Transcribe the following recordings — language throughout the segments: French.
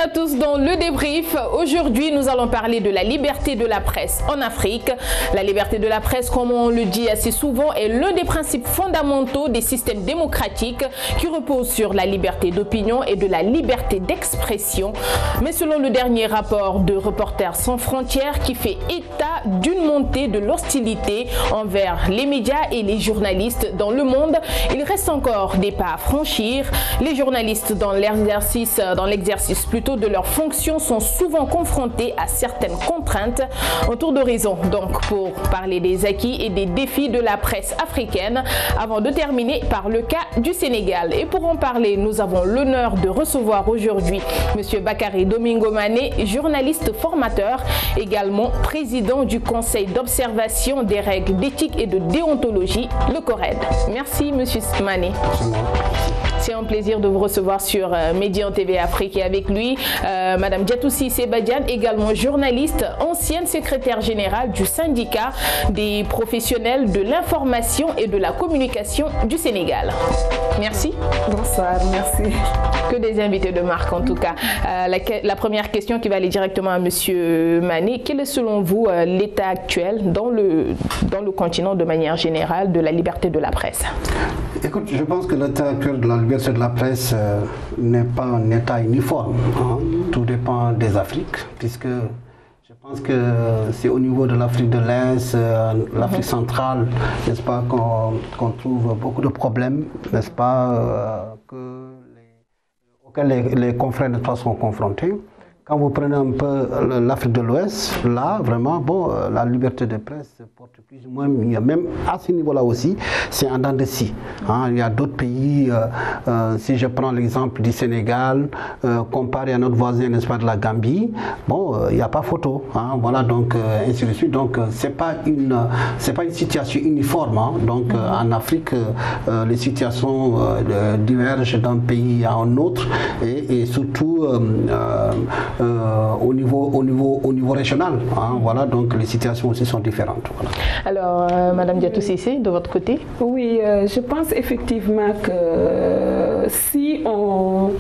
à tous dans le débrief. Aujourd'hui, nous allons parler de la liberté de la presse en Afrique. La liberté de la presse, comme on le dit assez souvent, est l'un des principes fondamentaux des systèmes démocratiques qui reposent sur la liberté d'opinion et de la liberté d'expression. Mais selon le dernier rapport de Reporters sans frontières qui fait état d'une montée de l'hostilité envers les médias et les journalistes dans le monde, il reste encore des pas à franchir. Les journalistes dans l'exercice plutôt de leurs fonctions sont souvent confrontés à certaines contraintes. Un tour d'horizon donc pour parler des acquis et des défis de la presse africaine avant de terminer par le cas du Sénégal. Et pour en parler, nous avons l'honneur de recevoir aujourd'hui M. Bakary Domingo Mané, journaliste formateur, également président du Conseil d'observation des règles d'éthique et de déontologie, le CORED. Merci M. Mané. C'est un plaisir de vous recevoir sur Médian TV Afrique et avec lui, Madame Diatoussi Sebadiane, également journaliste, ancienne secrétaire générale du syndicat des professionnels de l'information et de la communication du Sénégal. Merci. Bonsoir, merci. Que des invités de marque en tout cas. La première question qui va aller directement à Monsieur Mané, quel est selon vous l'état actuel dans le continent de manière générale de la liberté de la presse? Écoute, je pense que l'état actuel de la liberté de la presse n'est pas un état uniforme. Hein. Tout dépend des Afriques, puisque je pense que c'est au niveau de l'Afrique de l'Est, l'Afrique centrale, n'est-ce pas, qu'on trouve beaucoup de problèmes, n'est-ce pas, auxquels les confrères de presse sont confrontés. Quand vous prenez un peu l'Afrique de l'Ouest, là, vraiment, bon, la liberté de presse porte plus ou moins mieux. Même à ce niveau-là aussi, c'est en dents de scie. Hein. Il y a d'autres pays, si je prends l'exemple du Sénégal, comparé à notre voisin, n'est-ce pas, de la Gambie, bon, il n'y a pas photo. Hein. Voilà, donc, ainsi de suite. Donc, c'est pas une situation uniforme. Hein. Donc, en Afrique, les situations divergent d'un pays à un autre et surtout au niveau régional. Hein, voilà, donc les situations aussi sont différentes. Voilà. Alors, Madame Diatoussi, de votre côté? Oui, je pense effectivement que si on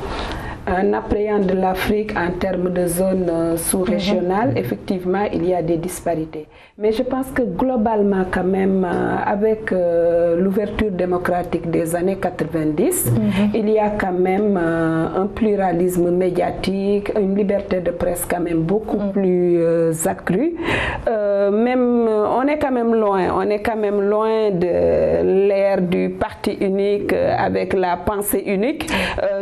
appréhende l'Afrique en termes de zone sous-régionale, effectivement, il y a des disparités. Mais je pense que globalement, quand même, avec l'ouverture démocratique des années 90, il y a quand même un pluralisme médiatique, une liberté de presse quand même beaucoup plus accrue. Même, on est quand même loin de l'ère du parti unique avec la pensée unique.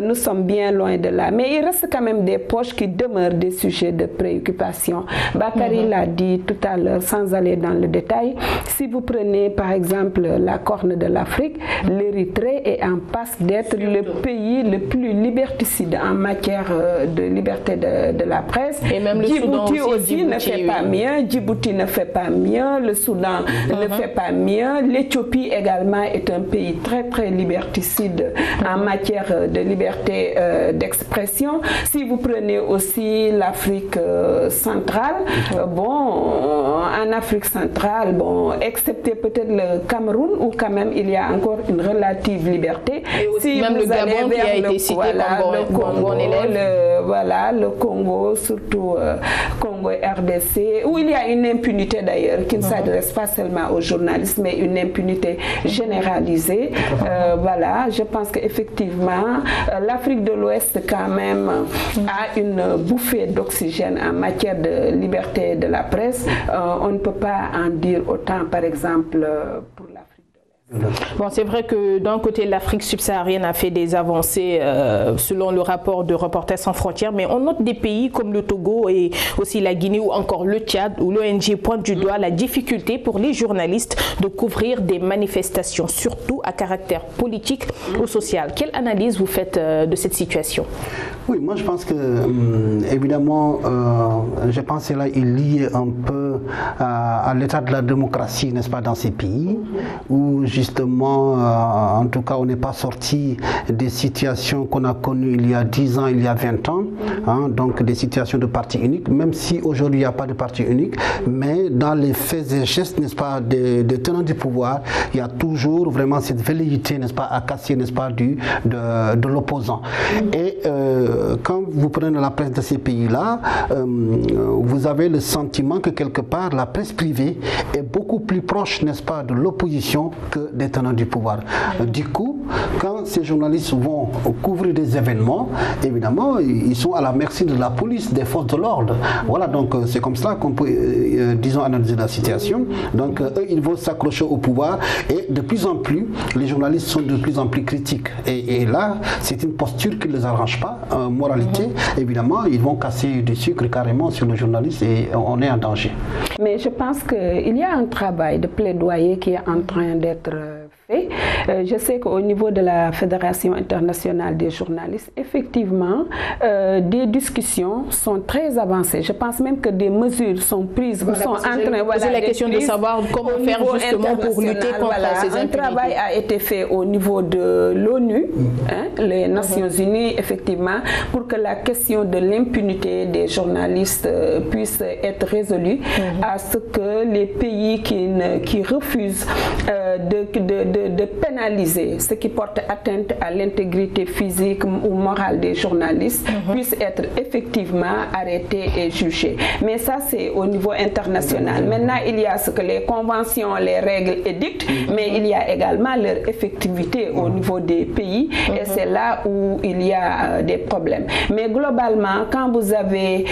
Nous sommes bien loin de là. Mais il reste quand même des poches qui demeurent des sujets de préoccupation. Bakary l'a dit tout à l'heure, sans aller dans le détail. Si vous prenez par exemple la Corne de l'Afrique, l'Érythrée est en passe d'être le pays le plus liberticide en matière de liberté de la presse. Et même le Djibouti aussi ne fait pas mieux. Djibouti ne fait pas mieux. Le Soudan ne fait pas mieux. L'Éthiopie également est un pays très très liberticide en matière de liberté d'expression. Si vous prenez aussi l'Afrique centrale, bon, en Afrique centrale, bon, excepté peut-être le Cameroun où quand même il y a encore une relative liberté. Et aussi si même le Gabon qui a été cité le Congo, surtout Congo RDC, où il y a une impunité d'ailleurs qui ne s'adresse pas seulement aux journalistes, mais une impunité généralisée. Voilà, je pense qu'effectivement, l'Afrique de l'Ouest quand même a une bouffée d'oxygène en matière de liberté de la presse. On ne peut pas en dire autant, par exemple, pour l'Afrique. Bon, c'est vrai que d'un côté, l'Afrique subsaharienne a fait des avancées selon le rapport de Reporters sans frontières, mais on note des pays comme le Togo et aussi la Guinée ou encore le Tchad où l'ONG pointe du doigt la difficulté pour les journalistes de couvrir des manifestations, surtout à caractère politique ou social. Quelle analyse vous faites de cette situation? Oui, moi je pense que évidemment je pense que là, il est lié un peu à l'état de la démocratie, n'est-ce pas, dans ces pays, où justement, en tout cas, on n'est pas sorti des situations qu'on a connues il y a 10 ans, il y a 20 ans, hein, donc des situations de parti unique, même si aujourd'hui il n'y a pas de parti unique, mais dans les faits et gestes, n'est-ce pas, des tenants du pouvoir, il y a toujours vraiment cette velléité, n'est-ce pas, à casser, n'est-ce pas, de l'opposant. Et quand vous prenez la presse de ces pays-là, vous avez le sentiment que quelque part la presse privée est beaucoup plus proche, n'est-ce pas, de l'opposition que des tenants du pouvoir. Du coup, quand ces journalistes vont couvrir des événements, évidemment, ils sont à la merci de la police, des forces de l'ordre. Voilà, donc c'est comme ça qu'on peut, disons, analyser la situation. Donc, eux, ils vont s'accrocher au pouvoir et de plus en plus, les journalistes sont de plus en plus critiques. Et là, c'est une posture qui ne les arrange pas. Moralité, évidemment, ils vont casser du sucre carrément sur le journaliste et on est en danger. Mais je pense qu'il y a un travail de plaidoyer qui est en train d'être fait. Je sais qu'au niveau de la Fédération internationale des journalistes, effectivement, des discussions sont très avancées. Je pense même que des mesures sont prises. Voilà, sont en train, c'est la question de savoir comment faire justement pour lutter contre ces impunités. Un travail a été fait au niveau de l'ONU, hein, les Nations Unies, effectivement, pour que la question de l'impunité des journalistes puisse être résolue, à ce que les pays qui refusent de pénaliser ce qui porte atteinte à l'intégrité physique ou morale des journalistes puissent être effectivement arrêtés et jugés. Mais ça, c'est au niveau international. Maintenant, il y a ce que les conventions, les règles édictent, mais il y a également leur effectivité au niveau des pays, et c'est là où il y a des problèmes. Mais globalement, quand vous avez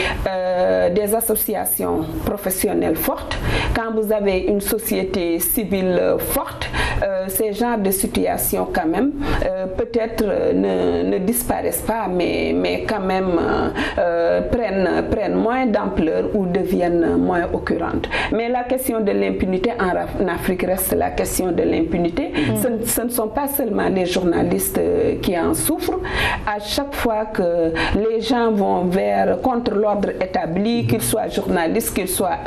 des associations professionnelles fortes, quand vous avez une société civile forte, ces genres de situations quand même peut-être ne disparaissent pas, mais quand même prennent moins d'ampleur ou deviennent moins occurrentes. Mais la question de l'impunité en Afrique reste la question de l'impunité. Ce ne sont pas seulement les journalistes qui en souffrent. À chaque fois que les gens vont contre l'ordre établi, qu'ils soient journalistes, qu'ils soient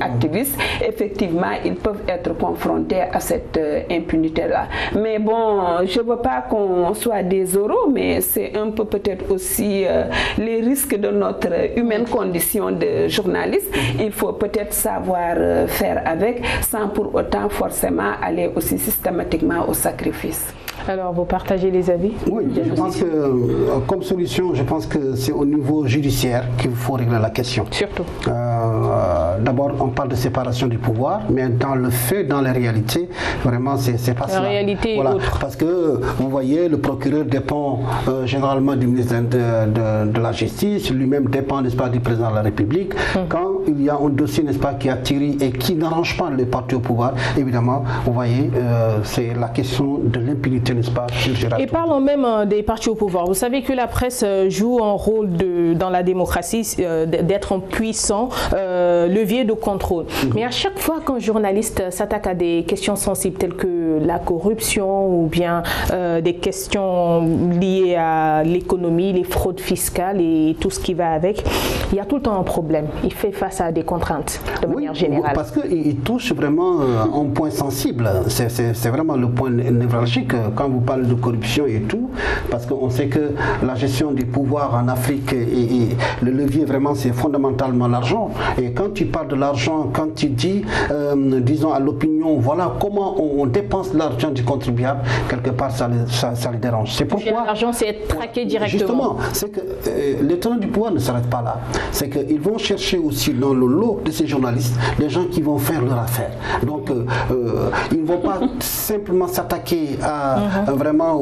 activistes, effectivement, ils peuvent être confrontés à cette impunité-là. Mais bon, je ne veux pas qu'on soit des oraux, mais c'est un peu peut-être aussi les risques de notre humaine condition de journaliste. Il faut peut-être savoir faire avec, sans pour autant forcément aller aussi systématiquement au sacrifice. Alors, vous partagez les avis? Oui, je pense que, comme solution, je pense que c'est au niveau judiciaire qu'il faut régler la question. Surtout. D'abord, on parle de séparation du pouvoir, mais dans le fait, dans la réalité, vraiment, c'est pas ça. La réalité est autre. Parce que, vous voyez, le procureur dépend généralement du ministre de la Justice, lui-même dépend, n'est-ce pas, du président de la République. Quand il y a un dossier, n'est-ce pas, qui atterrit et qui n'arrange pas les partis au pouvoir, évidemment, vous voyez, c'est la question de l'impunité, n'est-ce pas, sur Gérald. Et parlons même des partis au pouvoir. Vous savez que la presse joue un rôle dans la démocratie, d'être un puissant levier de contrôle. Mais à chaque fois qu'un journaliste s'attaque à des questions sensibles telles que la corruption ou bien des questions liées à l'économie, les fraudes fiscales et tout ce qui va avec, il y a tout le temps un problème. Il fait face à des contraintes de manière générale. Parce qu'il touche vraiment un point sensible. C'est vraiment le point névralgique quand vous parlez de corruption et tout, parce qu'on sait que la gestion du pouvoir en Afrique et le levier vraiment c'est fondamentalement l'argent. Et quand tu parles de l'argent, quand tu dis, disons à l'opinion, voilà comment on dépense l'argent du contribuable, quelque part ça les dérange. C'est pourquoi l'argent c'est être traqué directement. Justement, c'est que les tenants du pouvoir ne s'arrêtent pas là. C'est qu'ils vont chercher aussi dans le lot de ces journalistes des gens qui vont faire leur affaire. Donc ils ne vont pas simplement s'attaquer à vraiment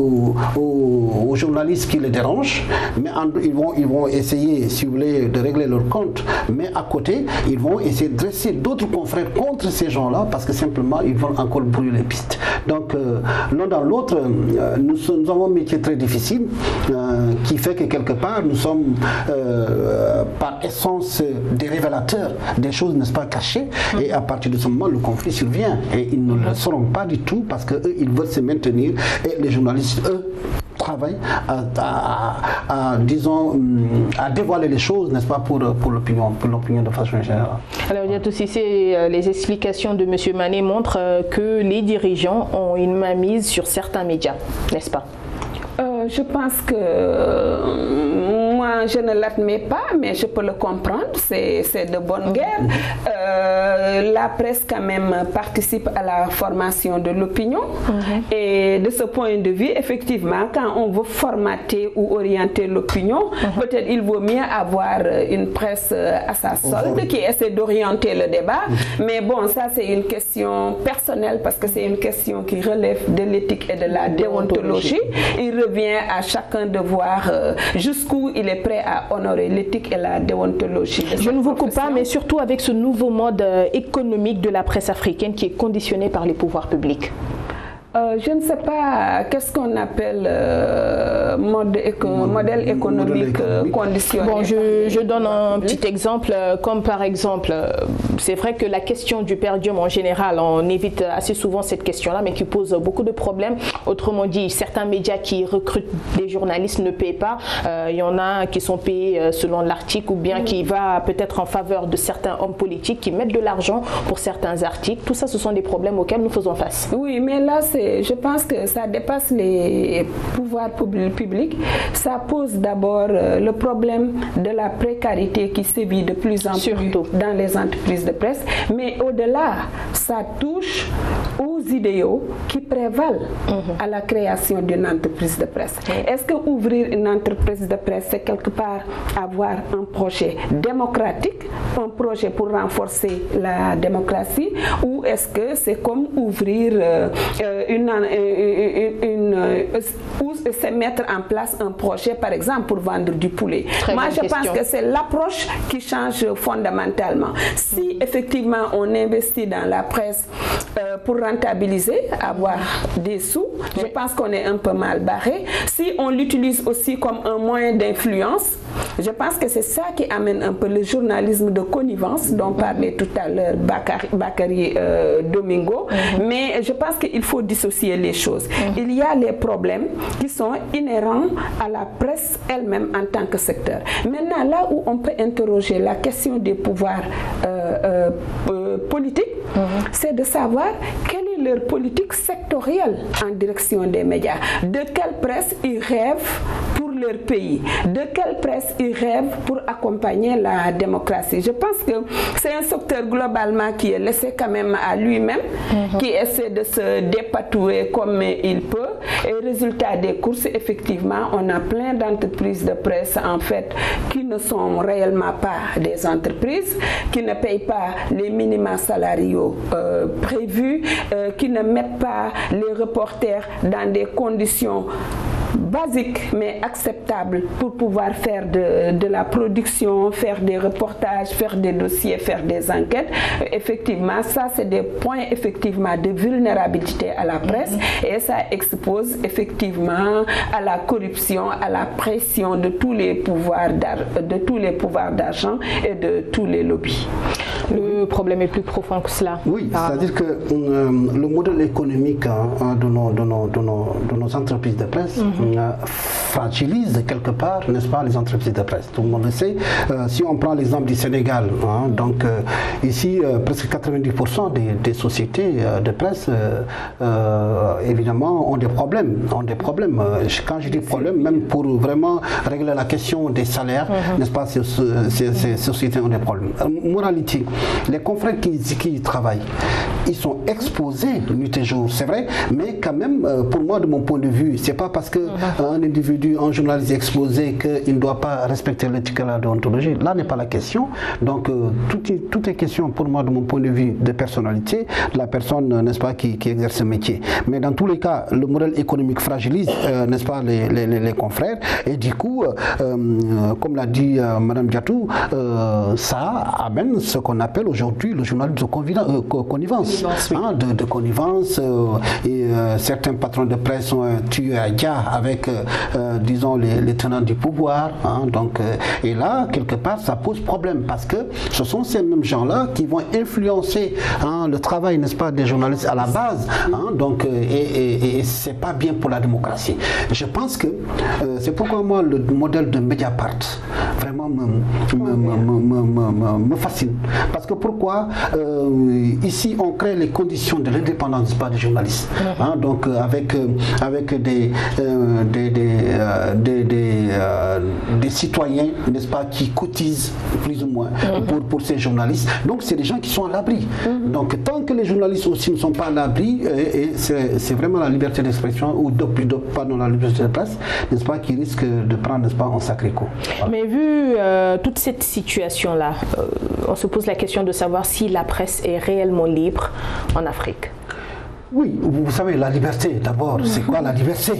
aux journalistes qui les dérangent, mais ils vont essayer, si vous voulez, de régler leur compte, mais à côté, ils vont essayer de dresser d'autres confrères contre ces gens-là, parce que simplement, ils vont encore brouiller les pistes. Donc, l'un dans l'autre, nous avons un métier très difficile, qui fait que quelque part, nous sommes, par essence, des révélateurs des choses, n'est-ce pas, cachées, et à partir de ce moment, le conflit survient, et ils ne le sauront pas du tout, parce qu'eux, ils veulent se maintenir, et les journalistes, eux, travaille disons, à dévoiler les choses, n'est-ce pas, pour l'opinion de façon générale. Alors, Diatou Cissé, les explications de M. Mané montrent que les dirigeants ont une mainmise sur certains médias, n'est-ce pas? Je pense que moi je ne l'admets pas, mais je peux le comprendre, c'est de bonne guerre. La presse quand même participe à la formation de l'opinion et de ce point de vue, effectivement, quand on veut formater ou orienter l'opinion, peut-être il vaut mieux avoir une presse à sa solde qui essaie d'orienter le débat, mais bon, ça c'est une question personnelle parce que c'est une question qui relève de l'éthique et de la déontologie. Il revient à chacun de voir jusqu'où il est prêt à honorer l'éthique et la déontologie. Je ne vous coupe pas, mais surtout avec ce nouveau mode économique de la presse africaine qui est conditionné par les pouvoirs publics. Je ne sais pas qu'est-ce qu'on appelle modèle économique conditionné. Bon, je donne un petit exemple, comme par exemple, c'est vrai que la question du per diem en général, on évite assez souvent cette question-là, mais qui pose beaucoup de problèmes. Autrement dit, certains médias qui recrutent des journalistes ne payent pas. Il y en a qui sont payés selon l'article ou bien qui va peut-être en faveur de certains hommes politiques qui mettent de l'argent pour certains articles. Tout ça, ce sont des problèmes auxquels nous faisons face. Oui, mais là, je pense que ça dépasse les pouvoirs publics. Ça pose d'abord le problème de la précarité qui sévit de plus en plus dans les entreprises de presse. Mais au-delà, ça touche aux idéaux qui prévalent à la création d'une entreprise de presse. Est-ce que ouvrir une entreprise de presse, c'est quelque part avoir un projet démocratique, un projet pour renforcer la démocratie, ou est-ce que c'est comme ouvrir ou se mettre en place un projet, par exemple, pour vendre du poulet? Moi, je pense que c'est l'approche qui change fondamentalement. Si effectivement on investit dans la presse pour rentabiliser, avoir des sous, je pense qu'on est un peu mal barré. Si on l'utilise aussi comme un moyen d'influence, je pense que c'est ça qui amène un peu le journalisme de connivence dont parlait tout à l'heure Bakary Domingo. Mais je pense qu'il faut dissocier les choses. Il y a les problèmes qui sont inhérents à la presse elle-même en tant que secteur. Maintenant, là où on peut interroger la question des pouvoirs politiques, c'est de savoir quelle est leur politique sectorielle en direction des médias. De quelle presse ils rêvent pour leur pays? De quelle presse ils rêvent pour accompagner la démocratie? Je pense que c'est un secteur globalement qui est laissé quand même à lui-même, qui essaie de se dépatouiller comme il peut. Et résultat des courses, effectivement, on a plein d'entreprises de presse en fait qui ne sont réellement pas des entreprises, qui ne payent pas les minima salariaux prévus, qui ne mettent pas les reporters dans des conditions basiques mais acceptables pour pouvoir faire de la production, faire des reportages, faire des dossiers, faire des enquêtes. Effectivement, ça c'est des points effectivement de vulnérabilité à la presse et ça expose effectivement à la corruption, à la pression de tous les pouvoirs d'argent et de tous les lobbies. Le problème est plus profond que cela. Oui, c'est-à-dire que le modèle économique de nos entreprises de presse fragilise quelque part, n'est-ce pas, les entreprises de presse. Tout le monde le sait. Si on prend l'exemple du Sénégal, donc ici, presque 90% des sociétés de presse, évidemment, ont des problèmes. Quand je dis problème, même pour vraiment régler la question des salaires, n'est-ce pas, ces sociétés ont des problèmes. Moralité, les confrères qui travaillent, ils sont exposés nuit et jour, c'est vrai, mais quand même, pour moi, de mon point de vue, c'est pas parce qu'un individu, un journaliste est exposé qu'il ne doit pas respecter l'éthique et la déontologie. Là n'est pas la question. Donc, tout est question, pour moi, de mon point de vue, de personnalité, de la personne, n'est-ce pas, qui exerce ce métier. Mais dans tous les cas, le modèle économique fragilise, n'est-ce pas, les confrères, et du coup, comme l'a dit Mme Diatou, ça amène ce qu'on appelle aujourd'hui le journalisme de connivence. connivence, de connivence. Et certains patrons de presse ont tué à Dia avec, disons, les tenants du pouvoir. Donc, et là, quelque part, ça pose problème parce que ce sont ces mêmes gens-là qui vont influencer le travail, n'est-ce pas, des journalistes à la base. Donc, et c'est pas bien pour la démocratie. Je pense que c'est pourquoi moi le modèle de Mediapart vraiment me fascine. Parce que pourquoi ici on crée les conditions de l'indépendance des journalistes. Donc avec des citoyens, n'est-ce pas, qui cotisent plus ou moins pour ces journalistes. Donc c'est des gens qui sont à l'abri. Donc tant que les journalistes aussi ne sont pas à l'abri, c'est vraiment la liberté d'expression ou pardon, la liberté de presse, n'est-ce pas, qui risque de prendre, n'est-ce pas, un sacré coup. Voilà. Mais vu toute cette situation-là, on se pose la question de savoir si la presse est réellement libre en Afrique. Oui, vous savez, la liberté, d'abord, c'est quoi la liberté?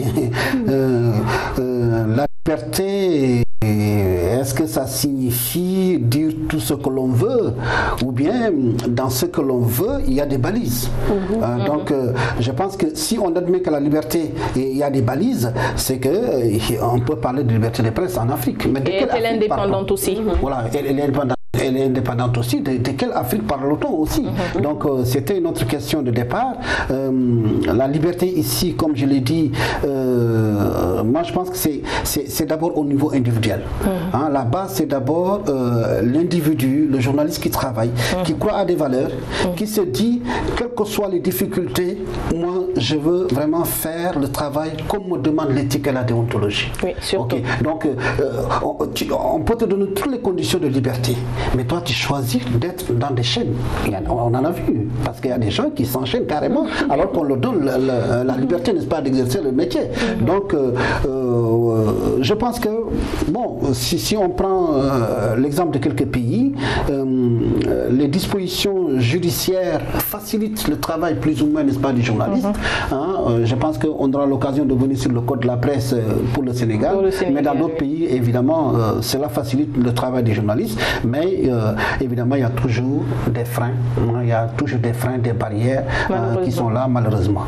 La liberté, est-ce que ça signifie dire tout ce que l'on veut? Ou bien, dans ce que l'on veut, il y a des balises. Donc, je pense que si on admet que la liberté, il y a des balises, c'est qu'on peut parler de liberté de presse en Afrique. Mais et elle est indépendante aussi. Voilà, elle est indépendante. Elle est indépendante aussi. De quelle Afrique parle-t-on aussi? Donc c'était une autre question de départ. La liberté ici, comme je l'ai dit, moi je pense que c'est d'abord au niveau individuel. La base, c'est d'abord l'individu, le journaliste qui travaille, qui croit à des valeurs, qui se dit, quelles que soient les difficultés, moi je veux vraiment faire le travail comme me demande l'éthique et la déontologie. Oui, surtout. Donc on peut te donner toutes les conditions de liberté. Mais toi, tu choisis d'être dans des chaînes. On en a vu, parce qu'il y a des gens qui s'enchaînent carrément, alors qu'on leur donne la liberté, n'est-ce pas, d'exercer le métier. Donc, je pense que, bon, si on prend l'exemple de quelques pays, les dispositions judiciaires facilitent le travail plus ou moins, n'est-ce pas, du journaliste. Je pense qu'on aura l'occasion de venir sur le code de la presse pour le Sénégal, mais dans d'autres pays, évidemment, cela facilite le travail des journalistes, mais évidemment, il y a toujours des freins, il y a toujours des freins, des barrières qui sont là, malheureusement.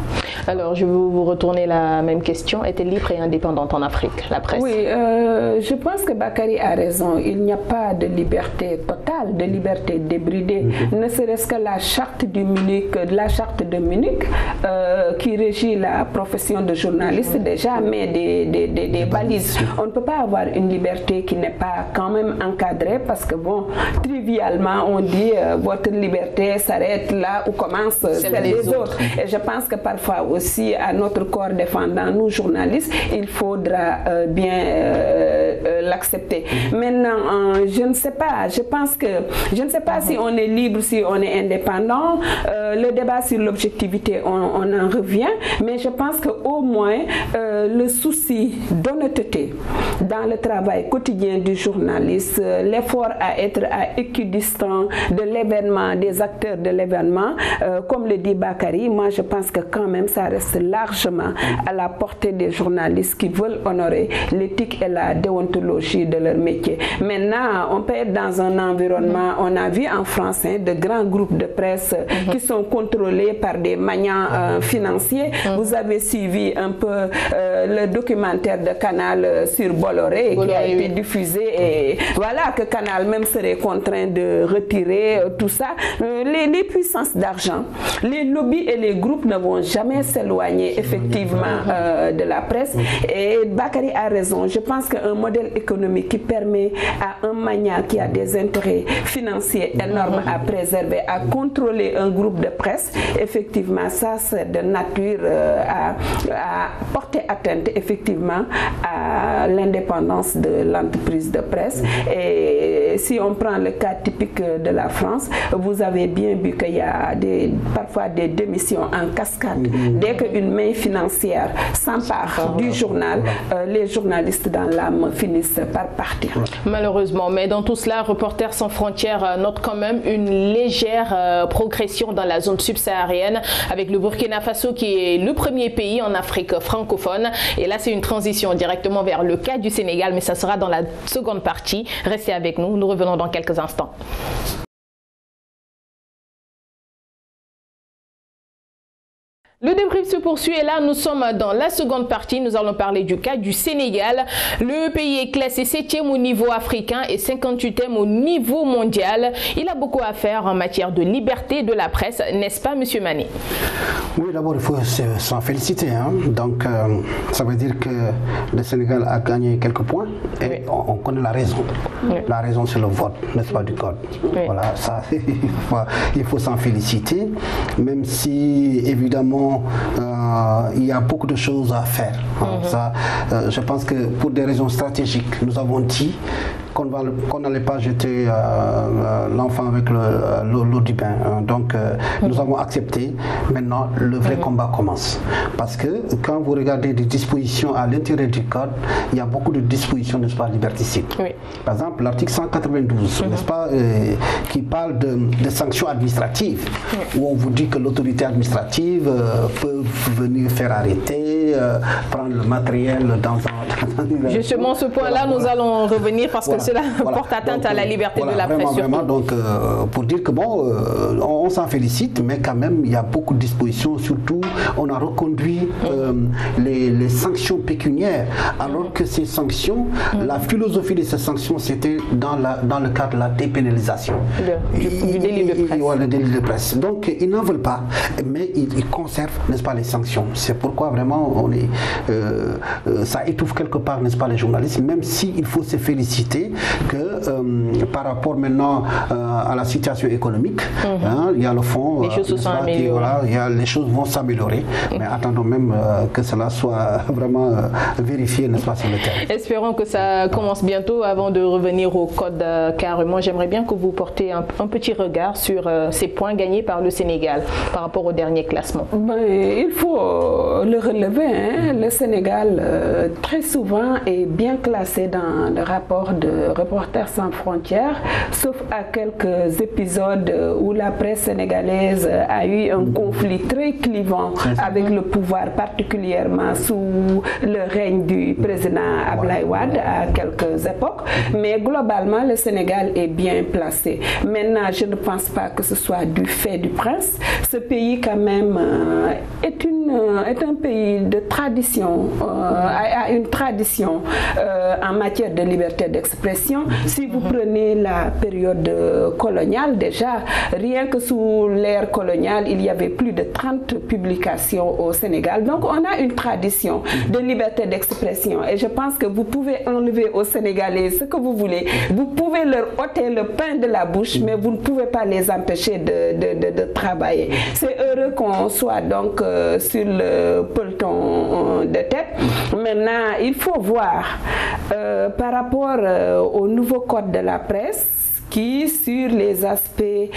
Alors, je vais vous retourner la même question. Est-elle libre et indépendante en Afrique, la presse? Oui, je pense que Bakary a raison. Il n'y a pas de liberté totale, de liberté débridée. Ne serait-ce que la charte de Munich, qui régit la profession de journaliste, déjà met des balises. On ne peut pas avoir une liberté qui n'est pas quand même encadrée, parce que, bon, trivialement, on dit votre liberté s'arrête là où commence celle des autres. Et je pense que parfois aussi, à notre corps défendant, nous journalistes, il faudra bien l'accepter. Maintenant, je ne sais pas, je ne sais pas si on est libre, si on est indépendant. Le débat sur l'objectivité, on en revient, mais je pense qu'au moins, le souci d'honnêteté dans le travail quotidien du journaliste, l'effort à être à équidistant de l'événement, des acteurs de l'événement, comme le dit Bakary, moi je pense que quand même ça reste largement à la portée des journalistes qui veulent honorer l'éthique et la déontologie de leur métier. Maintenant, on peut être dans un environnement, on a vu en France de grands groupes de presse qui sont contrôlés par des magnats financiers. Vous avez suivi un peu le documentaire de Canal sur Bolloré qui a été diffusé, et voilà que Canal même serait contraint de retirer tout ça. Les puissances d'argent, les lobbies et les groupes ne vont jamais s'éloigner effectivement de la presse, et Bakary a raison. Je pense qu'un modèle économique qui permet à un magnat qui a des intérêts financiers énormes à préserver, à contrôler un groupe de presse, effectivement ça c'est de nature à porter atteinte effectivement à l'indépendance de l'entreprise de presse. Et si on prend le cas typique de la France, vous avez bien vu qu'il y a parfois des démissions en cascade. Dès qu'une main financière s'empare du journal, les journalistes dans l'âme finissent par partir. Malheureusement, mais dans tout cela, Reporters sans frontières note quand même une légère progression dans la zone subsaharienne, avec le Burkina Faso qui est le premier pays en Afrique francophone. Et là, c'est une transition directement vers le cas du Sénégal, mais ça sera dans la seconde partie. Restez avec nous, nous revenons dans quelques instants. Le débrief se poursuit et là nous sommes dans la seconde partie. Nous allons parler du cas du Sénégal. Le pays est classé 7e au niveau africain et 58e au niveau mondial. Il a beaucoup à faire en matière de liberté de la presse, n'est-ce pas, Monsieur Mané? Oui, d'abord il faut s'en féliciter. Donc ça veut dire que le Sénégal a gagné quelques points et on connaît la raison. La raison c'est le vote, n'est-ce pas, du code. Voilà, ça il faut s'en féliciter, même si évidemment il y a beaucoup de choses à faire. Ça, je pense que pour des raisons stratégiques, nous avons dit qu'on n'allait pas jeter l'enfant avec l'eau du bain. Donc nous avons accepté. Maintenant, le vrai combat commence. Parce que quand vous regardez des dispositions à l'intérieur du code, il y a beaucoup de dispositions, n'est-ce pas, liberticides. Par exemple, l'article 192, n'est-ce pas, qui parle de sanctions administratives, où on vous dit que l'autorité administrative peut venir faire arrêter, prendre le matériel dans un... Justement, ce point-là, nous allons revenir parce que cela porte atteinte à la liberté de la presse. Vraiment, donc, pour dire que bon, on s'en félicite, mais quand même, il y a beaucoup de dispositions. Surtout, on a reconduit les sanctions pécuniaires, alors que ces sanctions, la philosophie de ces sanctions, c'était dans le cadre de la dépénalisation. Du délit de presse. Le délit de presse. Donc, ils n'en veulent pas, mais ils conservent, n'est-ce pas, les sanctions. C'est pourquoi vraiment, ça étouffe quelque part, n'est-ce pas, les journalistes, même s'il faut se féliciter que par rapport maintenant à la situation économique, il y a le fond, les choses se sont améliorées. Les choses vont s'améliorer, mais attendons même que cela soit vraiment vérifié, n'est-ce pas, sur le terrain. Espérons que ça commence bientôt avant de revenir au code, car moi j'aimerais bien que vous portez un petit regard sur ces points gagnés par le Sénégal par rapport au dernier classement. Il faut le relever, le Sénégal très souvent est bien classé dans le rapport de Reporters sans frontières, sauf à quelques épisodes où la presse sénégalaise a eu un conflit très clivant avec le pouvoir, particulièrement sous le règne du président Abdoulaye Wade à quelques époques. Mais globalement, le Sénégal est bien placé. Maintenant, je ne pense pas que ce soit du fait du prince. Ce pays, quand même, est un pays de tradition, a une tradition en matière de liberté d'expression. Si vous prenez la période coloniale, déjà, rien que sous l'ère coloniale, il y avait plus de 30 publications au Sénégal. Donc, on a une tradition de liberté d'expression. Et je pense que vous pouvez enlever aux Sénégalais ce que vous voulez. Vous pouvez leur ôter le pain de la bouche, mais vous ne pouvez pas les empêcher de travailler. C'est heureux qu'on soit donc sur le peloton de tête. Maintenant, il faut voir par rapport au nouveau code de la presse qui, sur les aspects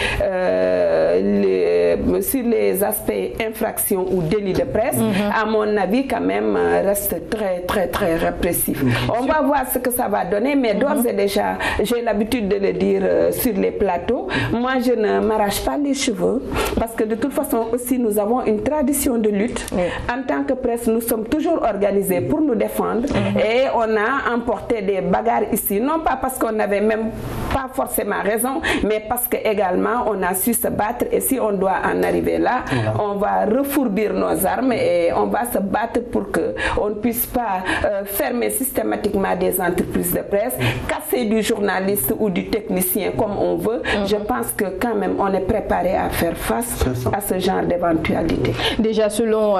infractions ou délits de presse, à mon avis, quand même, reste très répressif. On va voir ce que ça va donner, mais d'ores et déjà, j'ai l'habitude de le dire sur les plateaux. Moi, je ne m'arrache pas les cheveux, parce que de toute façon aussi, nous avons une tradition de lutte. En tant que presse, nous sommes toujours organisés pour nous défendre, et on a emporté des bagarres ici, non pas parce qu'on n'avait même pas forcément raison, mais parce que également on a su se battre, et si on doit en arriver là, on va refourbir nos armes et on va se battre pour que on ne puisse pas fermer systématiquement des entreprises de presse, casser du journaliste ou du technicien comme on veut. Je pense que quand même on est préparé à faire face à ce genre d'éventualité. Déjà, selon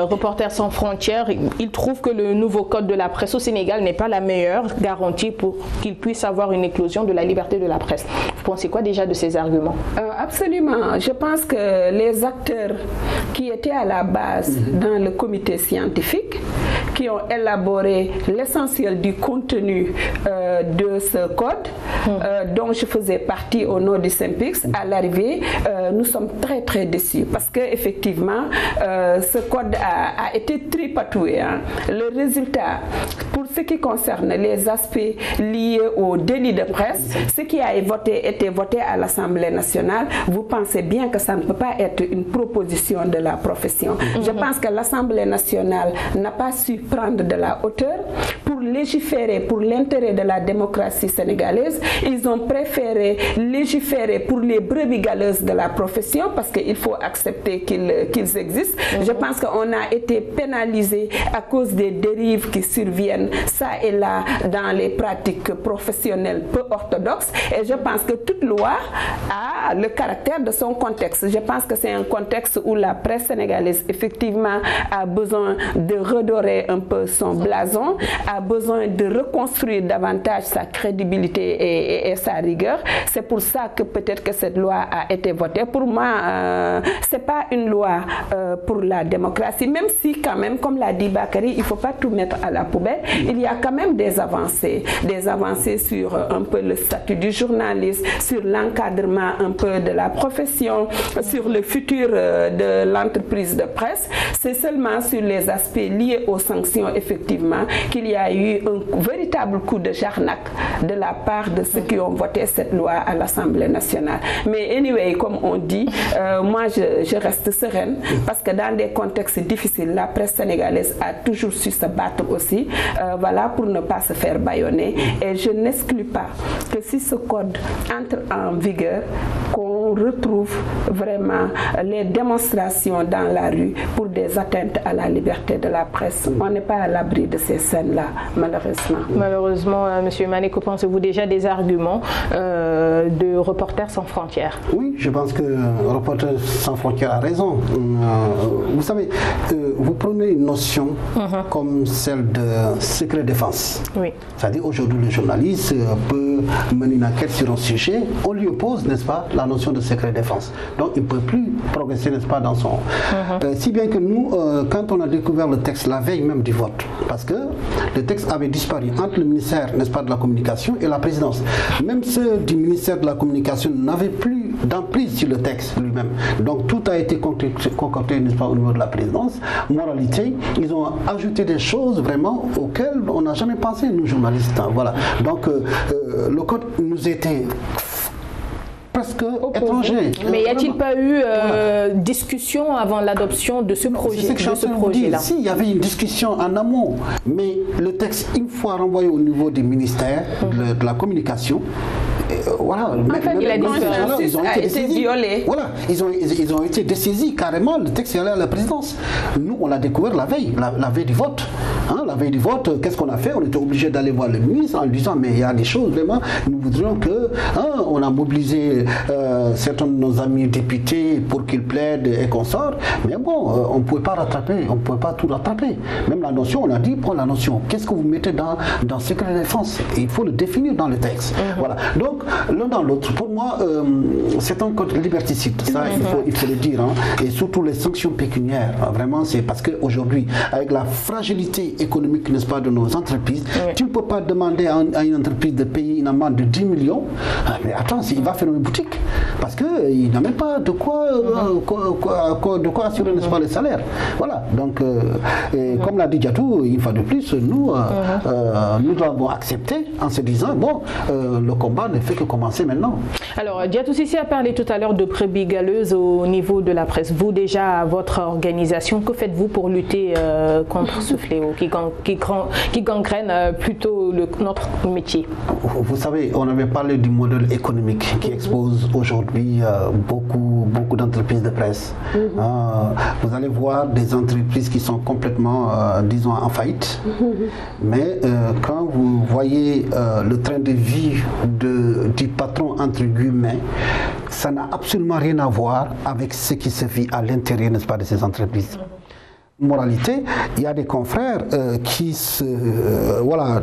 Reporters sans frontières, il trouve que le nouveau code de la presse au Sénégal n'est pas la meilleure garantie pour qu'il puisse avoir une éclosion de la liberté de la presse. Vous pensez quoi déjà de ces arguments? Absolument. Je pense que les acteurs qui étaient à la base dans le comité scientifique, qui ont élaboré l'essentiel du contenu de ce code, dont je faisais partie au nom du SYNPICS, à l'arrivée, nous sommes très déçus, parce que effectivement, ce code a été tripatouillé. Le résultat, pour ce qui concerne les aspects liés au délit de presse, ce qui a été voté à l'Assemblée nationale, vous pensez bien que ça ne peut pas être une proposition de la profession. Je pense que l'Assemblée nationale n'a pas su prendre de la hauteur pour pour légiférer pour l'intérêt de la démocratie sénégalaise. Ils ont préféré légiférer pour les brebis galeuses de la profession parce qu'il faut accepter qu'ils existent. Je pense qu'on a été pénalisé à cause des dérives qui surviennent ça et là dans les pratiques professionnelles peu orthodoxes. Et je pense que toute loi a le caractère de son contexte. Je pense que c'est un contexte où la presse sénégalaise effectivement a besoin de redorer un peu son blason, a besoin de reconstruire davantage sa crédibilité et sa rigueur. C'est pour ça que peut-être que cette loi a été votée. Pour moi, c'est pas une loi pour la démocratie, même si quand même, comme l'a dit Bakary, il ne faut pas tout mettre à la poubelle. Il y a quand même des avancées sur un peu le statut du journaliste, sur l'encadrement un peu de la profession, sur le futur de l'entreprise de presse. C'est seulement sur les aspects liés aux sanctions, effectivement, qu'il y a eu un véritable coup de jarnac de la part de ceux qui ont voté cette loi à l'Assemblée nationale. Mais anyway, comme on dit, moi je reste sereine parce que dans des contextes difficiles, la presse sénégalaise a toujours su se battre aussi, voilà, pour ne pas se faire bâillonner. Et je n'exclus pas que si ce code entre en vigueur, qu'on retrouve vraiment les démonstrations dans la rue pour des atteintes à la liberté de la presse. On n'est pas à l'abri de ces scènes-là, malheureusement. Malheureusement, M. Mané, que pensez-vous déjà des arguments de Reporters sans frontières? Oui, je pense que Reporters sans frontières a raison. Vous savez, vous prenez une notion comme celle de secret défense. Oui. C'est-à-dire aujourd'hui le journaliste peut mener une enquête sur un sujet, on lui oppose, n'est-ce pas, la notion de secret défense. Donc il ne peut plus progresser, n'est-ce pas, dans son... si bien que nous, quand on a découvert le texte la veille même du vote, parce que le texte avait disparu entre le ministère, n'est-ce pas, de la communication et la présidence. Même ceux du ministère de la communication n'avaient plus d'emprise sur le texte lui-même. Donc tout a été concocté, n'est-ce pas, au niveau de la présidence. Moralité, ils ont ajouté des choses vraiment auxquelles on n'a jamais pensé, nous journalistes. Hein, voilà. Donc le code nous était presque étranger. Mais y a-t-il pas eu discussion avant l'adoption de ce projet-là? Si, il y avait une discussion en amont, mais le texte, une fois renvoyé au niveau du ministère de la communication, voilà, ils ont été violés. Voilà, ils ont été dessaisis carrément. Le texte est allé à la présidence. Nous, on l'a découvert la veille du vote. Hein, la veille du vote, qu'est-ce qu'on a fait? On était obligé d'aller voir le ministre en lui disant mais il y a des choses vraiment. Nous voudrions que, on a mobilisé certains de nos amis députés pour qu'ils plaident et qu'on sorte. Mais bon, on ne pouvait pas rattraper, on ne pouvait pas tout rattraper. Même la notion, on a dit pour la notion. Qu'est-ce que vous mettez dans secret défense? Et il faut le définir dans le texte. Voilà. Donc l'un dans l'autre, pour moi, c'est un code liberticide. Ça, il faut le dire. Hein. Et surtout les sanctions pécuniaires. Vraiment, c'est parce qu'aujourd'hui, avec la fragilité économique, n'est-ce pas, de nos entreprises, tu ne peux pas demander à une entreprise de payer une amende de 10 millions. Mais attends, il va faire une boutique. Parce qu'il n'a même pas de quoi assurer, n'est-ce pas, les salaires. Voilà. Donc, comme l'a dit Diatou, une fois de plus, nous devons accepter en se disant, bon, le combat ne fait que commencer maintenant. Alors, Diatou Cissé a parlé tout à l'heure de brebis galeuses au niveau de la presse. Vous, déjà, votre organisation, que faites-vous pour lutter contre ce fléau qui gangrène plutôt notre métier? Vous savez, on avait parlé du modèle économique qui expose aujourd'hui beaucoup d'entreprises de presse. Vous allez voir des entreprises qui sont complètement, disons, en faillite. Mais quand vous voyez le train de vie du patron, entre guillemets, ça n'a absolument rien à voir avec ce qui se vit à l'intérieur, n'est-ce pas, de ces entreprises. Moralité, il y a des confrères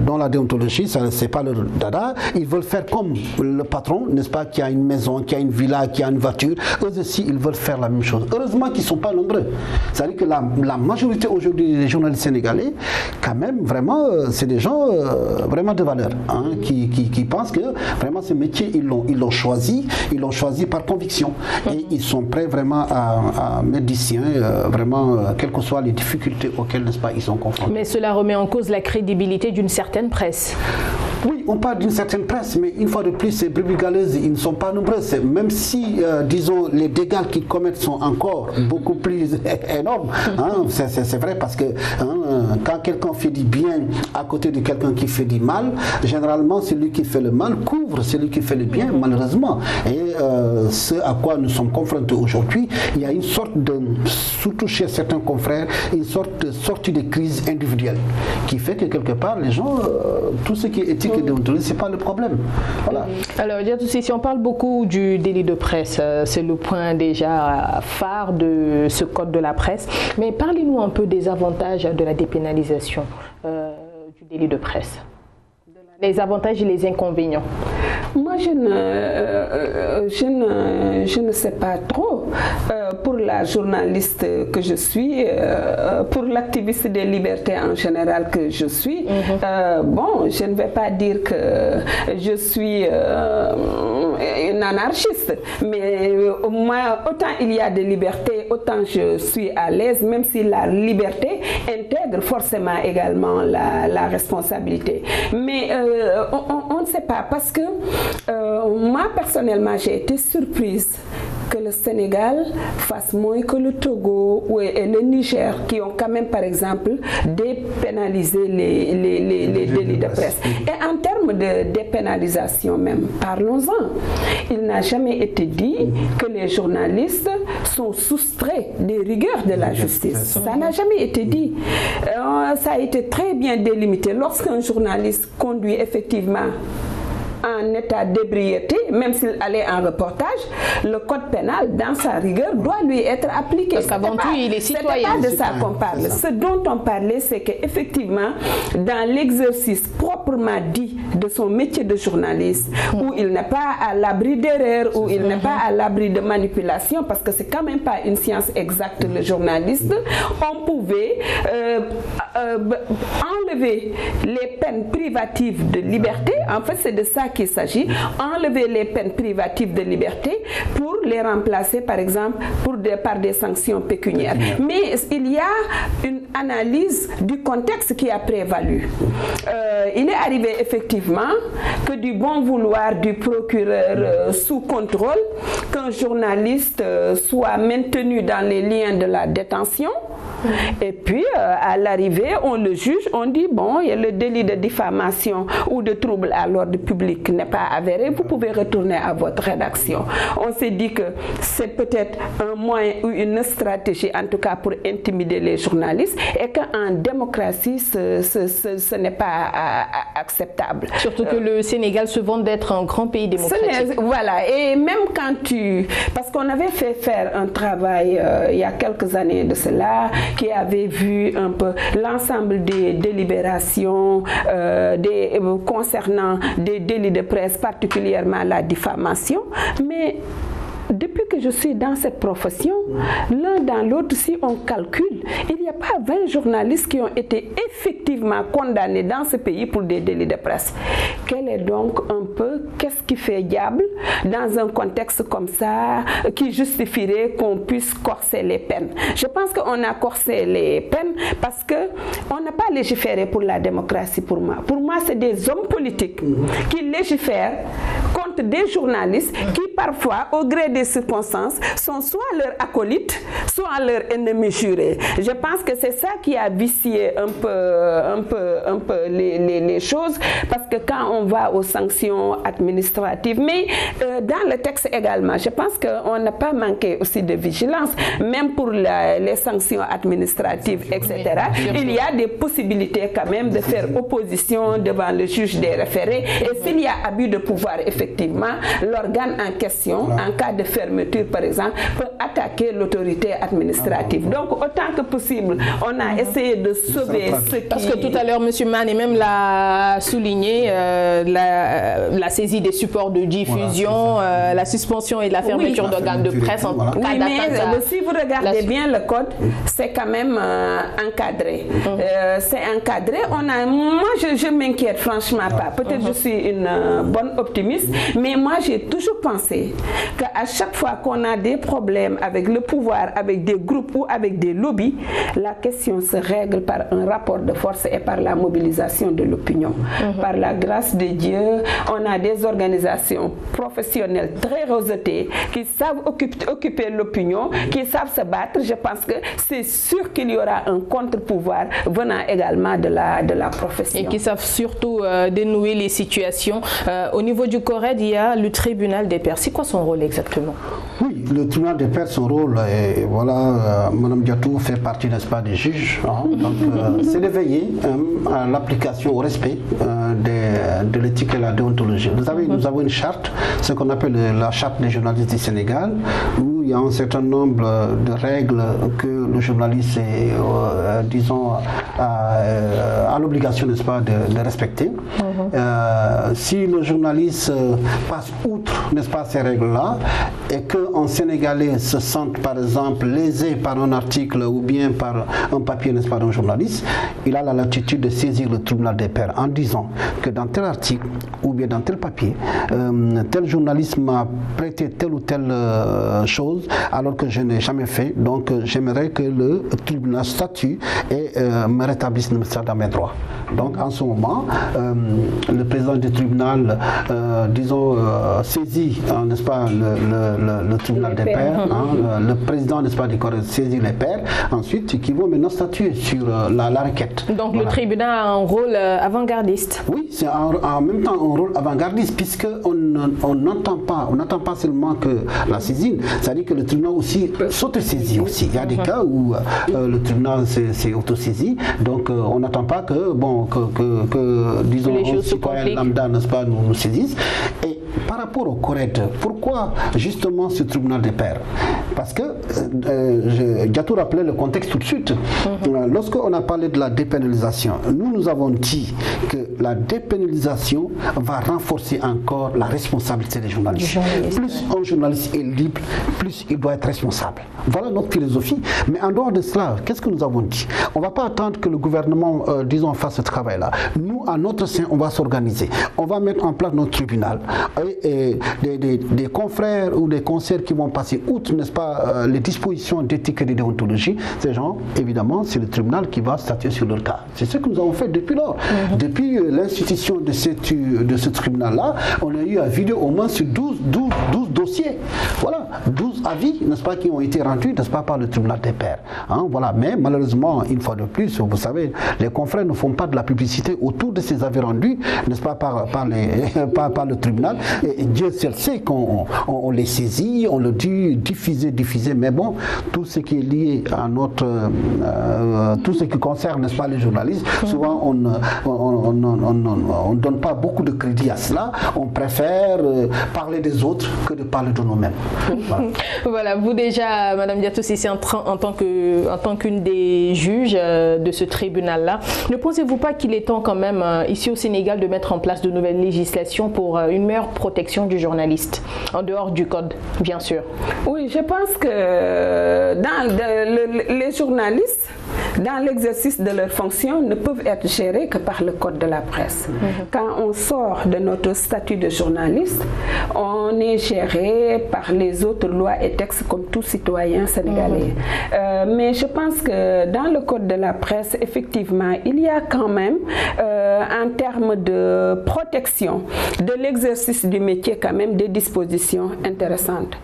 dont la déontologie, c'est pas leur dada, ils veulent faire comme le patron, n'est-ce pas, qui a une maison, qui a une villa, qui a une voiture. Eux aussi, ils veulent faire la même chose. Heureusement qu'ils ne sont pas nombreux. C'est-à-dire que la majorité aujourd'hui des journalistes sénégalais, quand même, vraiment, c'est des gens vraiment de valeur, hein, qui pensent que vraiment ce métier, ils l'ont choisi par conviction. Et ils sont prêts vraiment à mettre du sien, vraiment, quel que soit les difficultés auxquelles, n'est-ce pas, ils sont confrontés. Mais cela remet en cause la crédibilité d'une certaine presse. Oui, on parle d'une certaine presse, mais une fois de plus, ces brebis galeuses, ils ne sont pas nombreuses. Même si, disons, les dégâts qu'ils commettent sont encore beaucoup plus énormes. Hein, c'est vrai parce que quand quelqu'un fait du bien à côté de quelqu'un qui fait du mal, généralement, celui qui fait le mal couvre celui qui fait le bien, malheureusement. Et ce à quoi nous sommes confrontés aujourd'hui, il y a une sorte de, surtout chez certains confrères, une sorte de sortie de crise individuelle qui fait que quelque part, les gens, tout ce qui est éthique et déontologie, ce n'est pas le problème. Voilà. Alors, si on parle beaucoup du délit de presse, c'est le point déjà phare de ce code de la presse, mais parlez-nous un peu des avantages de la dépénalisation du délit de presse. Les avantages et les inconvénients. Moi, je ne sais pas trop. Pour la journaliste que je suis, pour l'activiste des libertés en général que je suis, bon, je ne vais pas dire que je suis une anarchiste, mais moi, autant il y a des libertés, autant je suis à l'aise, même si la liberté intègre forcément également la responsabilité. Mais on ne sait pas, parce que moi personnellement j'ai été surprise que le Sénégal fasse moins que le Togo et le Niger, qui ont quand même par exemple dépénalisé les délits de presse. Et en termes de dépénalisation même, parlons-en. Il n'a jamais été dit que les journalistes sont soustraits des rigueurs de la justice. Ça n'a jamais été dit. Ça a été très bien délimité. Lorsqu'un journaliste conduit effectivement en état d'ébriété, même s'il allait en reportage, le code pénal, dans sa rigueur, doit lui être appliqué. Parce qu'avant tout, il est citoyen. Ce n'est pas de ça qu'on parle. Ce dont on parlait, c'est qu'effectivement, dans l'exercice proprement dit de son métier de journaliste, où il n'est pas à l'abri d'erreurs, où il n'est pas à l'abri de manipulation, parce que c'est quand même pas une science exacte, le journaliste, on pouvait enlever les peines privatives de liberté. En fait, c'est de ça qu'il s'agit, enlever les peines privatives de liberté pour les remplacer par exemple par des sanctions pécuniaires. Mais il y a une analyse du contexte qui a prévalu. Il est arrivé effectivement que du bon vouloir du procureur sous contrôle, qu'un journaliste soit maintenu dans les liens de la détention. Et puis, à l'arrivée, on le juge, on dit, bon, il y a le délit de diffamation ou de trouble à l'ordre public n'est pas avéré, vous pouvez retourner à votre rédaction. On s'est dit que c'est peut-être un moyen ou une stratégie, en tout cas pour intimider les journalistes, et qu'en démocratie, ce n'est pas acceptable. Surtout que le Sénégal se vante d'être un grand pays démocratique. Voilà, et même quand parce qu'on avait fait faire un travail il y a quelques années de cela, qui avait vu un peu l'ensemble des délibérations concernant des délits de presse, particulièrement la diffamation, mais depuis que je suis dans cette profession, l'un dans l'autre, si on calcule, il n'y a pas 20 journalistes qui ont été effectivement condamnés dans ce pays pour des délits de presse. Quel est donc un peu, qu'est-ce qui fait diable dans un contexte comme ça qui justifierait qu'on puisse corser les peines? Je pense qu'on a corsé les peines parce qu'on n'a pas légiféré pour la démocratie pour moi. Pour moi, c'est des hommes politiques qui légifèrent contre des journalistes qui parfois, au gré des circonstances, sont soit leurs acolytes, soit leurs ennemis jurés. Je pense que c'est ça qui a vicié un peu les choses, parce que quand on va aux sanctions administratives, mais dans le texte également, je pense qu'on n'a pas manqué aussi de vigilance, même pour les sanctions administratives, etc. Il y a des possibilités quand même de faire opposition devant le juge des référés, et s'il y a abus de pouvoir, effectivement, l'organe en question, en cas de fermeture par exemple, peut attaquer l'autorité administrative. Donc autant que possible, on a essayé de sauver ce qui... Parce que tout à l'heure, M. Mané même l'a souligné, la saisie des supports de diffusion, la suspension et la fermeture d'organes de presse en cas d'atteinte. Mais si vous regardez bien le code, c'est quand même encadré. C'est encadré. Moi, je m'inquiète franchement pas. Peut-être je suis une bonne optimiste, Mais moi, j'ai toujours pensé qu'à chaque fois qu'on a des problèmes avec le pouvoir, avec des groupes ou avec des lobbies, la question se règle par un rapport de force et par la mobilisation de l'opinion. Par la grâce de Dieu, on a des organisations professionnelles très réseautées qui savent occuper l'opinion, qui savent se battre. Je pense que c'est sûr qu'il y aura un contre-pouvoir venant également de la profession. Et qui savent surtout dénouer les situations. Au niveau du CORED, il y a le tribunal des pairs. C'est quoi son rôle exactement? Oui, le tribunal des pairs, son rôle, et voilà, Mme Diatou fait partie, n'est-ce pas, des juges. Donc, c'est de veiller à l'application, au respect de l'éthique et la déontologie. Vous savez, nous avons une charte, ce qu'on appelle la charte des journalistes du Sénégal, où il y a un certain nombre de règles que le journaliste est, disons, a l'obligation, n'est-ce pas, de respecter. Si le journaliste passe outre, n'est-ce pas, ces règles-là, et qu'un Sénégalais se sente, par exemple, lésé par un article ou bien par un papier, n'est-ce pas, d'un journaliste, il a la latitude de saisir le tribunal des pairs en disant que dans tel article ou bien dans tel papier, tel journaliste m'a prêté telle ou telle chose alors que je n'ai jamais fait. Donc j'aimerais que le tribunal statue et me rétablisse dans mes droits. Donc en ce moment, le président du tribunal, disons, saisit, n'est-ce pas, le tribunal des pairs, le président, n'est-ce pas, du CORED saisit les pairs, ensuite qui vont maintenant statuer sur la requête. Donc voilà. Le tribunal a un rôle avant-gardiste. Oui, c'est en même temps un rôle avant-gardiste, puisqu'on n'entend pas seulement que la saisine, c'est-à-dire que le tribunal aussi s'auto-saisit aussi. Il y a des cas où le tribunal s'est auto-saisi, donc on n'attend pas que, bon, que disons, un citoyen lambda, n'est-ce pas, nous saisisse. Et par rapport au CORED, pourquoi justement ce tribunal des pairs? Parce que Diatou rappelait le contexte tout de suite. Lorsqu'on a parlé de la dépénalisation, nous avons dit que la dépénalisation va renforcer encore la responsabilité des journalistes. Plus un journaliste est libre, plus il doit être responsable. Voilà notre philosophie. Mais en dehors de cela, qu'est-ce que nous avons dit? On ne va pas attendre que le gouvernement, disons, fasse ce travail-là. Nous, à notre sein, on va s'organiser. On va mettre en place notre tribunal. Et des confrères ou des conseillers qui vont passer outre, n'est-ce pas, les dispositions d'éthique et de déontologie, ces gens, évidemment, c'est le tribunal qui va statuer sur leur cas. C'est ce que nous avons fait depuis lors. Depuis l'institution de ce tribunal-là, on a eu à vider au moins sur 12 dossiers. Voilà, 12 avis, n'est-ce pas, qui ont été rendus, n'est-ce pas, par le tribunal des pairs. Voilà, mais malheureusement, une fois de plus, vous savez, les confrères ne font pas de la publicité autour de ces avis rendus, n'est-ce pas, par le tribunal. Et Dieu seul sait qu'on les saisit, on le dit, diffuser, mais bon, tout ce qui est lié à notre, tout ce qui concerne, n'est-ce pas, les journalistes, souvent on ne donne pas beaucoup de crédit à cela, on préfère parler des autres que de parler de nous-mêmes. Voilà, vous déjà, Madame Diatou Cissé, en tant qu'une des juges de ce tribunal-là, ne pensez-vous pas qu'il est temps quand même, ici au Sénégal, de mettre en place de nouvelles législations pour une meilleure protection du journaliste, en dehors du code, bien sûr? Oui, je pense que les journalistes, dans l'exercice de leurs fonctions, ne peuvent être gérés que par le code de la presse. Quand on sort de notre statut de journaliste, on est géré par les autres lois et textes comme tout citoyen sénégalais. Mais je pense que dans le code de la presse, effectivement, il y a quand même, en termes de protection de l'exercice du métier, quand même des dispositions intéressantes.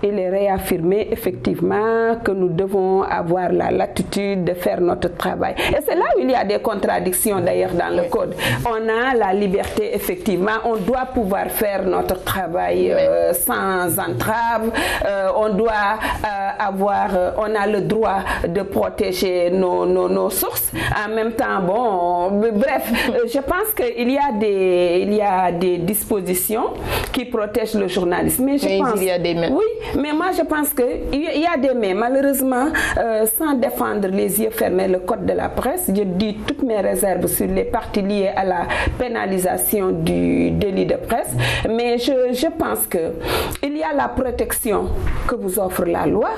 Il est réaffirmé effectivement que nous devons avoir la latitude de faire notre travail. Et c'est là où il y a des contradictions d'ailleurs dans le code. On a la liberté, effectivement, on doit pouvoir faire notre travail sans entrave, on doit on a le droit de protéger nos sources. En même temps, bon, bref, je pense qu'il y a des dispositions qui protègent le journalisme. Mais il y a des mains. Oui, mais moi je pense qu'il y a des mains. Malheureusement, sans défendre les yeux fermés, permet le code de la presse. Je dis toutes mes réserves sur les parties liées à la pénalisation du délit de presse, mais je pense qu'il y a la protection que vous offre la loi,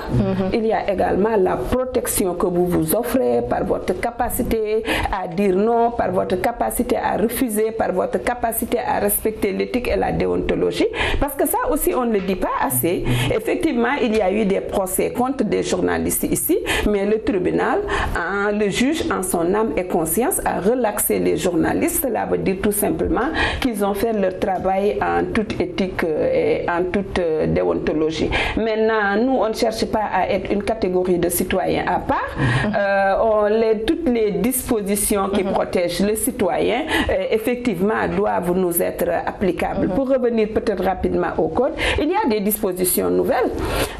il y a également la protection que vous vous offrez par votre capacité à dire non, par votre capacité à refuser, par votre capacité à respecter l'éthique et la déontologie, parce que ça aussi on ne le dit pas assez. Effectivement, il y a eu des procès contre des journalistes ici, mais le tribunal, le juge en son âme et conscience a relaxé les journalistes. Cela veut dire tout simplement qu'ils ont fait leur travail en toute éthique et en toute déontologie. Maintenant, nous, on ne cherche pas à être une catégorie de citoyens à part. Toutes les dispositions qui protègent le citoyen, effectivement, doivent nous être applicables. Pour revenir peut-être rapidement au code, il y a des dispositions nouvelles.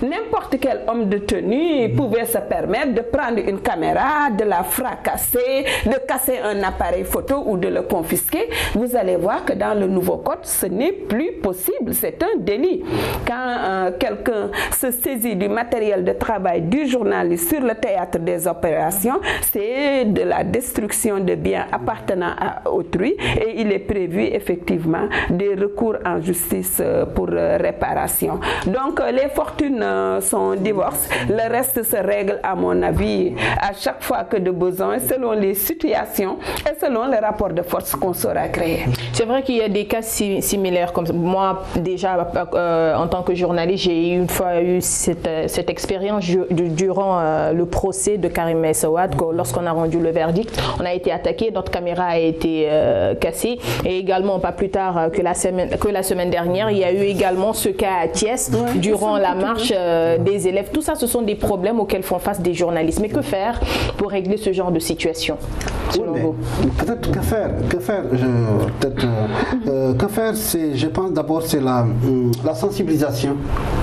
N'importe quel homme de tenue pouvait se permettre de prendre une caméra, de la fracasser, de casser un appareil photo ou de le confisquer. Vous allez voir que dans le nouveau code, ce n'est plus possible. C'est un délit. Quand quelqu'un se saisit du matériel de travail du journaliste sur le théâtre des opérations, c'est de la destruction de biens appartenant à autrui et il est prévu effectivement des recours en justice pour réparation. Donc les fortunes sont divorces. Le reste se règle à mon avis à chaque fois que de besoin, selon les situations et selon les rapports de force qu'on saura créer. C'est vrai qu'il y a des cas similaires comme ça. Moi déjà en tant que journaliste, j'ai une fois eu cette expérience durant le procès de Karim Meïssa Wade. Lorsqu'on a rendu le verdict, on a été attaqué, notre caméra a été cassée et également pas plus tard que la semaine dernière, il y a eu également ce cas à Thiès durant la marche des élèves. Tout ça, ce sont des problèmes auxquels font face des journalistes. Mais que faire pour régler ce genre de situation selon vous? Peut-être que faire c'est, je pense d'abord, c'est la sensibilisation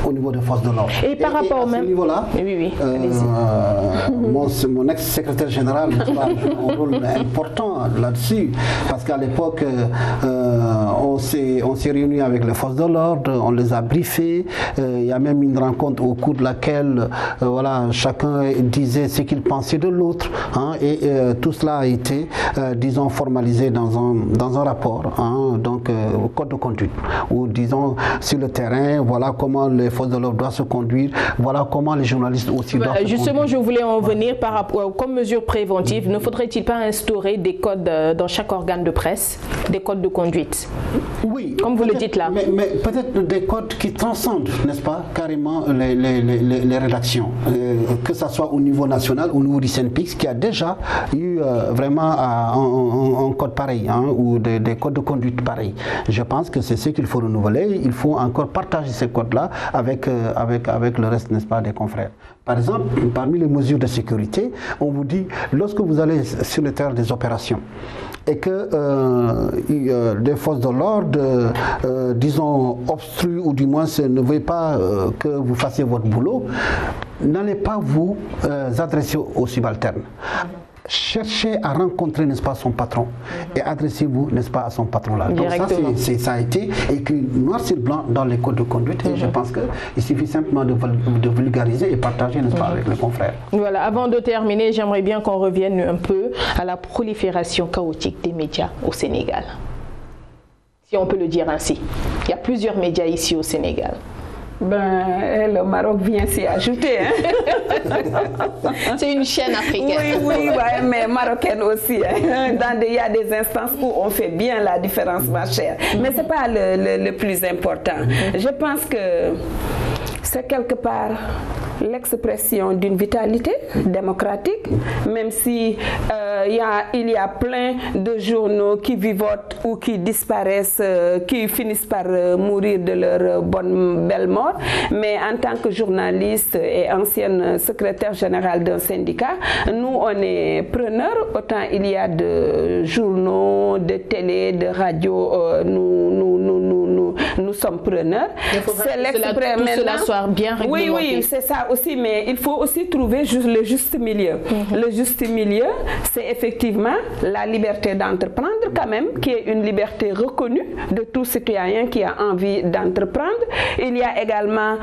au niveau des forces de l'ordre. Et par rapport à ce niveau-là, mon ex-secrétaire général a un rôle important là-dessus, parce qu'à l'époque, on s'est réunis avec les forces de l'ordre, on les a briefés, il y a même une rencontre au cours de laquelle chacun disait ce qu'il pensait de l'autre, et tout cela a été, disons, formalisé dans un rapport, donc au code de conduite, où disons sur le terrain, voilà comment les forces de l'ordre doivent se conduire, voilà comment les journalistes aussi doivent se justement, conduire. je voulais en venir par rapport, comme mesure préventive, ne faudrait-il pas instaurer des codes dans chaque organe de presse, des codes de conduite? Oui. Comme vous le dites là. Mais peut-être des codes qui transcendent, n'est-ce pas, carrément les rédactions, que ce soit au niveau national, au niveau du SYNPICS, qui a déjà eu vraiment un code pareil, ou des codes de conduite pareils. Je pense que c'est ce qu'il faut renouveler. Il faut encore partager ces codes-là avec le reste, n'est-ce pas, des confrères. Par exemple, parmi les mesures de sécurité, on vous dit, lorsque vous allez sur le terrain des opérations, et que des forces de l'ordre, disons, obstruent ou du moins ne veulent pas que vous fassiez votre boulot, n'allez pas vous adresser aux subalternes. Cherchez à rencontrer, n'est-ce pas, son patron et adressez-vous, n'est-ce pas, à son patron-là. Donc ça a été écrit noir sur blanc dans les codes de conduite et je pense qu'il suffit simplement de vulgariser et partager, n'est-ce pas, avec les confrères. Voilà, avant de terminer, j'aimerais bien qu'on revienne un peu à la prolifération chaotique des médias au Sénégal. Si on peut le dire ainsi. Il y a plusieurs médias ici au Sénégal. Le Maroc vient s'y ajouter. C'est une chaîne africaine. Oui, mais marocaine aussi. Il y a des instances où on fait bien la différence, ma chère. Mais ce n'est pas le plus important. Je pense que c'est quelque part l'expression d'une vitalité démocratique, même si il y a plein de journaux qui vivotent ou qui disparaissent, qui finissent par mourir de leur belle mort. Mais en tant que journaliste et ancienne secrétaire générale d'un syndicat, nous on est preneurs. Autant il y a de journaux, de télé, de radio, nous sommes preneurs. Tout cela soit bien réglementé. Oui, c'est ça aussi, mais il faut aussi trouver le juste milieu. Le juste milieu, c'est effectivement la liberté d'entreprendre quand même, qui est une liberté reconnue de tout citoyen qui a envie d'entreprendre. Il y a également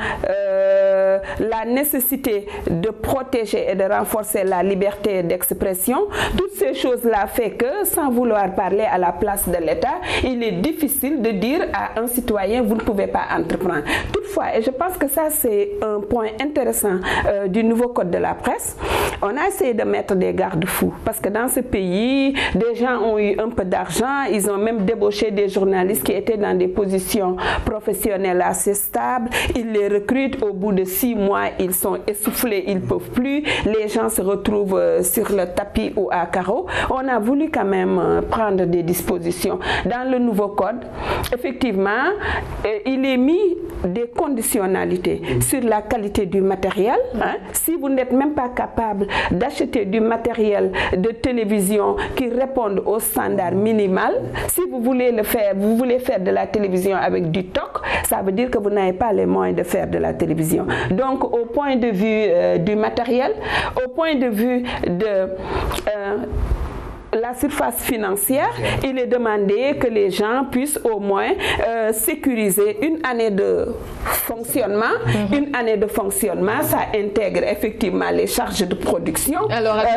la nécessité de protéger et de renforcer la liberté d'expression. Toutes ces choses-là fait que, sans vouloir parler à la place de l'État, il est difficile de dire à un citoyen, vous ne pouvez pas entreprendre. Toutefois, et je pense que ça c'est un point intéressant du nouveau code de la presse, on a essayé de mettre des garde-fous parce que dans ce pays, des gens ont eu un peu d'argent, ils ont même débauché des journalistes qui étaient dans des positions professionnelles assez stables, ils les recrutent, au bout de 6 mois, ils sont essoufflés, ils ne peuvent plus, les gens se retrouvent sur le tapis ou à carreaux. On a voulu quand même prendre des dispositions. Dans le nouveau code, effectivement, il est mis des conditionnalités sur la qualité du matériel. Si vous n'êtes même pas capable d'acheter du matériel de télévision qui réponde aux standards minimal, si vous voulez le faire, vous voulez faire de la télévision avec du TOC, ça veut dire que vous n'avez pas les moyens de faire de la télévision. Donc, au point de vue du matériel, au point de vue de la surface financière, il est demandé que les gens puissent au moins sécuriser une année de fonctionnement. Une année de fonctionnement, ça intègre effectivement les charges de production,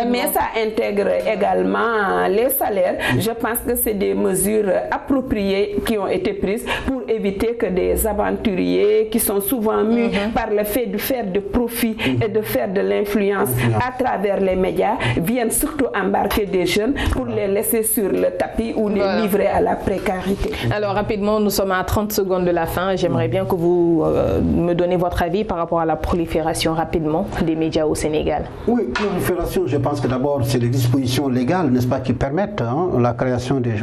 mais ça intègre également les salaires. Je pense que c'est des mesures appropriées qui ont été prises pour éviter que des aventuriers qui sont souvent mus par le fait de faire de profit et de faire de l'influence à travers les médias viennent surtout embarquer des jeunes pour les laisser sur le tapis ou les livrer à la précarité. Alors rapidement, nous sommes à 30 secondes de la fin. J'aimerais bien que vous me donnez votre avis par rapport à la prolifération rapidement des médias au Sénégal. Oui, prolifération, je pense que d'abord c'est les dispositions légales, n'est-ce pas, qui permettent la création des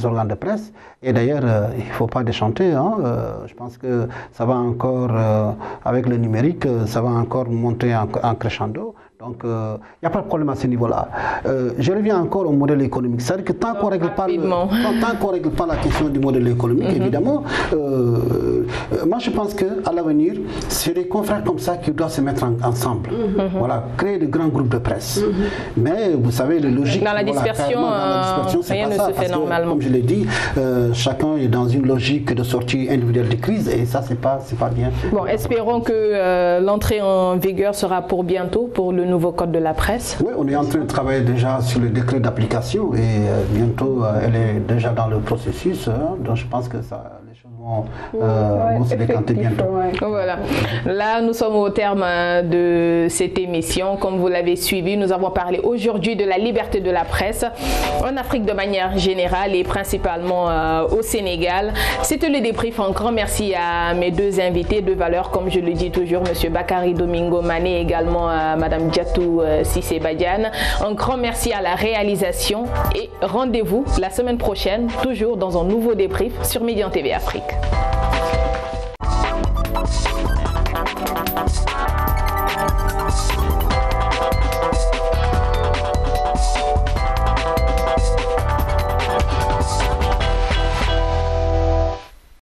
organes de presse. Et d'ailleurs, il ne faut pas déchanter. Je pense que ça va encore, avec le numérique, ça va encore monter en crescendo. Donc, il n'y a pas de problème à ce niveau-là. Je reviens encore au modèle économique. C'est-à-dire que tant qu'on ne règle pas la question du modèle économique, évidemment, moi je pense qu'à l'avenir, c'est des confrères comme ça qui doivent se mettre ensemble. Voilà, créer de grands groupes de presse. Mais vous savez, les logiques... Dans la dispersion, rien ne se fait normalement. Comme je l'ai dit, chacun est dans une logique de sortie individuelle de crise et ça, c'est pas bien. Bon, espérons que l'entrée en vigueur sera pour bientôt, pour le nouveau code de la presse. Oui, on est en train de travailler déjà sur le décret d'application et bientôt elle est déjà dans le processus, donc je pense que ça, les choses vont se décanter bientôt. Voilà. Là, nous sommes au terme de cette émission. Comme vous l'avez suivi, nous avons parlé aujourd'hui de la liberté de la presse en Afrique de manière générale et principalement au Sénégal. C'était le débrief. Un grand merci à mes deux invités de valeur, comme je le dis toujours, M. Bakary Domingo Mané et également à Mme Diatou Sissé Badiane. Un grand merci à la réalisation et rendez-vous la semaine prochaine, toujours dans un nouveau débrief sur Médian TV Afrique.